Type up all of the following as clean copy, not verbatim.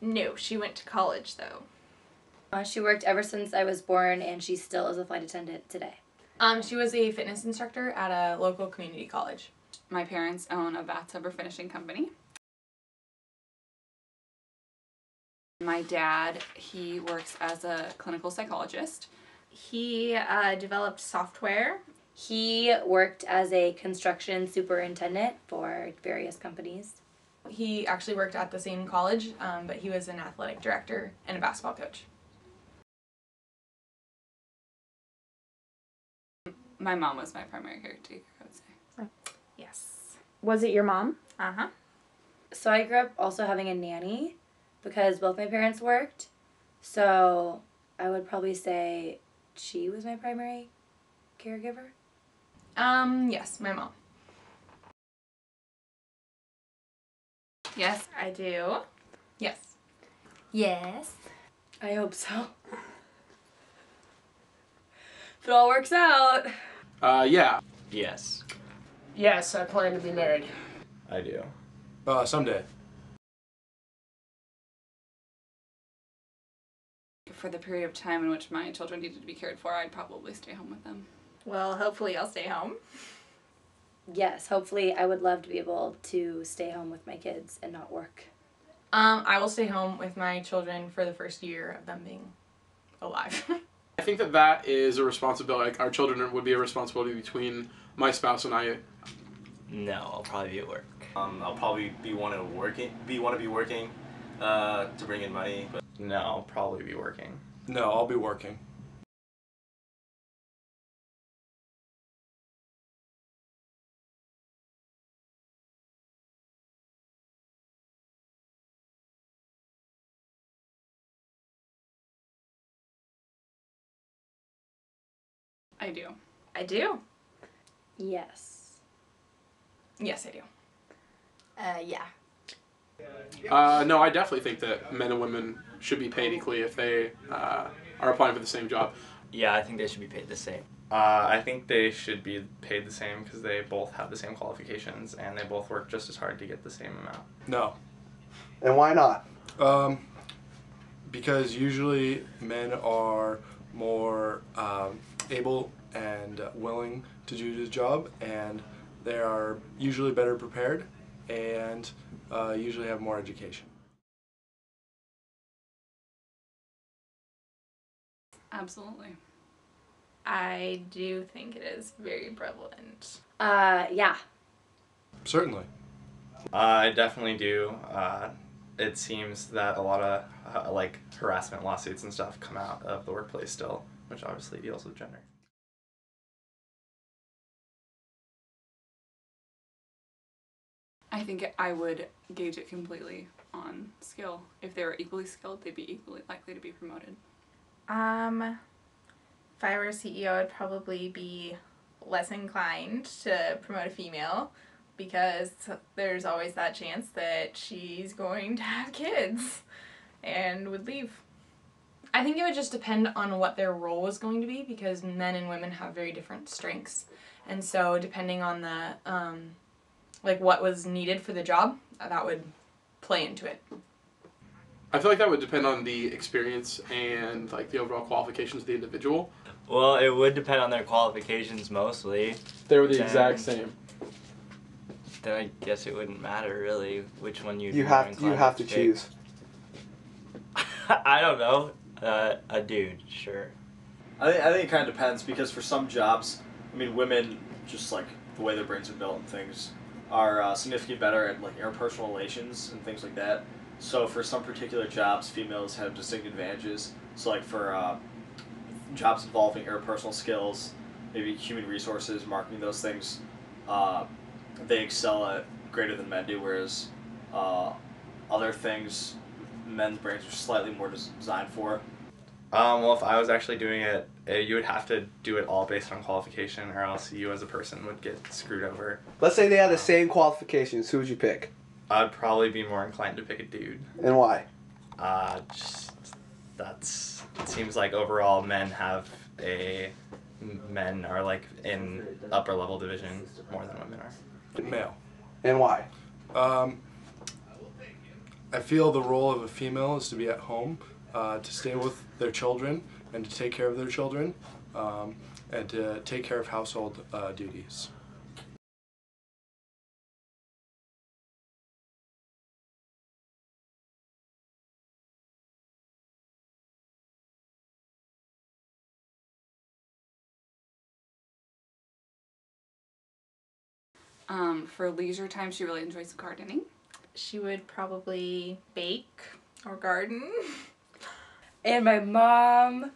No, she went to college though. She worked ever since I was born, and she still is a flight attendant today. She was a fitness instructor at a local community college. My parents own a bathtub refinishing company. My dad, he works as a clinical psychologist. He developed software. He worked as a construction superintendent for various companies. He actually worked at the same college, but he was an athletic director and a basketball coach. My mom was my primary caretaker, I would say. Yes. Was it your mom? Uh-huh. So I grew up also having a nanny because both my parents worked. So I would probably say she was my primary caregiver. Yes, my mom. Yes. I do. Yes. Yes. I hope so. If it all works out. Yeah. Yes. Yes, I plan to be married. I do. Someday. For the period of time in which my children needed to be cared for, I'd probably stay home with them. Well, hopefully I'll stay home. Yes, hopefully I would love to be able to stay home with my kids and not work. I will stay home with my children for the first year of them being alive. I think that is a responsibility. Like, our children would be a responsibility between my spouse and I. No, I'll probably be at work. I'll probably be want to be working to bring in money. But No, I'll probably be working. No, I'll be working. I do. I do. Yes. Yes, I do. Yeah. No, I definitely think that men and women should be paid equally if they are applying for the same job. Yeah, I think they should be paid the same. I think they should be paid the same because they both have the same qualifications and they both work just as hard to get the same amount. No. And why not? Because usually men are more able and willing to do the job, and they are usually better prepared and usually have more education. Absolutely. I do think it is very prevalent. Yeah. Certainly. I definitely do. It seems that a lot of like harassment lawsuits and stuff come out of the workplace still, which obviously deals with gender. I think I would gauge it completely on skill. If they were equally skilled, they'd be equally likely to be promoted. If I were a CEO, I'd probably be less inclined to promote a female because there's always that chance that she's going to have kids and would leave. I think it would just depend on what their role was going to be because men and women have very different strengths. And so depending on the, like what was needed for the job, that would play into it. I feel like that would depend on the experience and like the overall qualifications of the individual. Well, it would depend on their qualifications mostly. They were the exact same. Then I guess it wouldn't matter really which one You have to pick. choose. I don't know. A dude, sure. I think it kind of depends because for some jobs, I mean, women just like the way their brains are built and things are significantly better at like interpersonal relations and things like that. So for some particular jobs, females have distinct advantages. So like for jobs involving interpersonal skills, maybe human resources, marketing, those things, they excel at greater than men do, whereas other things, men's brains are slightly more designed for. Well, if I was actually doing it, you would have to do it all based on qualification, or else you as a person would get screwed over. Let's say they had the same qualifications. Who would you pick? I'd probably be more inclined to pick a dude. And why? It seems like overall men are like in upper level division more than women are. Male. And why? I feel the role of a female is to be at home, to stay with their children and to take care of their children, and to take care of household duties. For leisure time, she really enjoys gardening. She would probably bake or garden. And my mom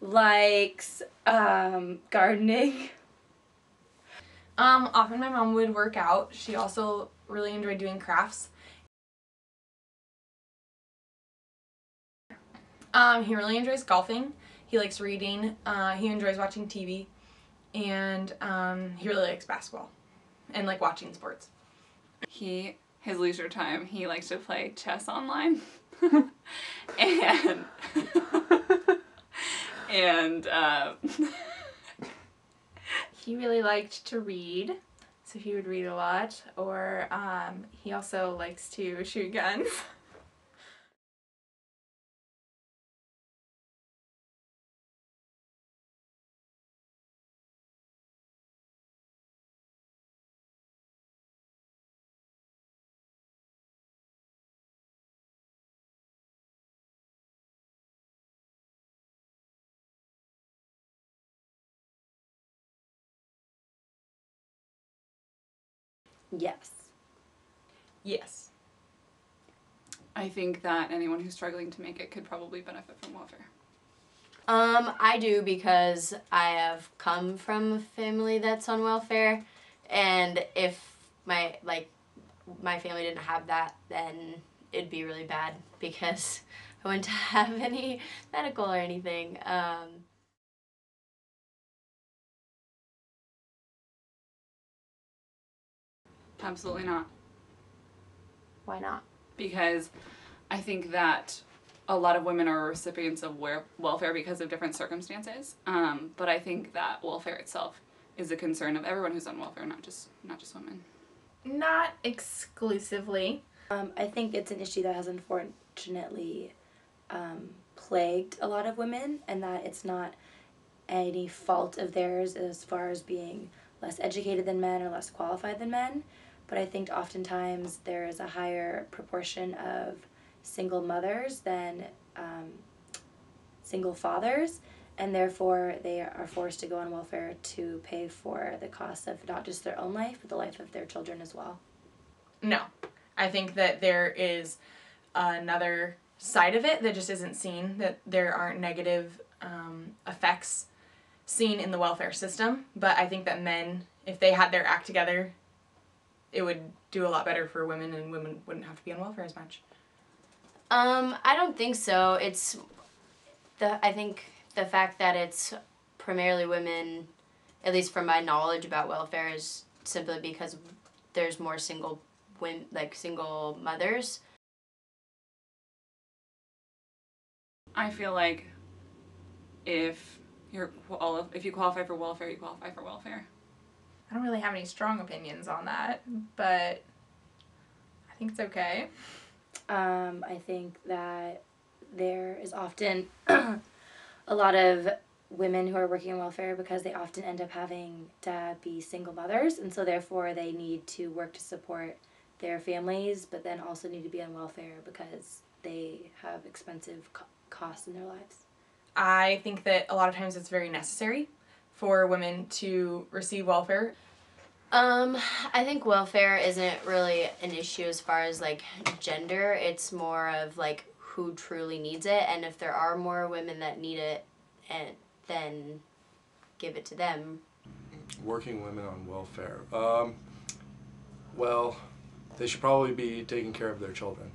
likes gardening. Often my mom would work out. She also really enjoyed doing crafts. He really enjoys golfing. He likes reading. He enjoys watching TV. And he really likes basketball and like watching sports. His leisure time, he likes to play chess online. and and he really liked to read, so he would read a lot, or he also likes to shoot guns. Yes. Yes. I think that anyone who's struggling to make it could probably benefit from welfare. I do, because I have come from a family that's on welfare, and if my family didn't have that, then it'd be really bad because I wouldn't have any medical or anything. Absolutely not. Why not? Because I think that a lot of women are recipients of welfare because of different circumstances. But I think that welfare itself is a concern of everyone who's on welfare, not just women. Not exclusively. I think it's an issue that has unfortunately plagued a lot of women, and that it's not any fault of theirs as far as being less educated than men or less qualified than men. But I think oftentimes there is a higher proportion of single mothers than single fathers, and therefore they are forced to go on welfare to pay for the cost of not just their own life, but the life of their children as well. No. I think that there is another side of it that just isn't seen, that there aren't negative effects seen in the welfare system. But I think that men, if they had their act together, it would do a lot better for women, and women wouldn't have to be on welfare as much. I don't think so. I think the fact that it's primarily women, at least from my knowledge about welfare, is simply because there's more single mothers. I feel like if you qualify for welfare, you qualify for welfare. I don't really have any strong opinions on that, but I think it's okay. I think that there is often a lot of women who are working in welfare because they often end up having to be single mothers, and so therefore they need to work to support their families, but then also need to be on welfare because they have expensive costs in their lives. I think that a lot of times it's very necessary for women to receive welfare. I think welfare isn't really an issue as far as like gender. It's more of like who truly needs it, and if there are more women that need it, and then give it to them. Working women on welfare. Well, they should probably be taking care of their children.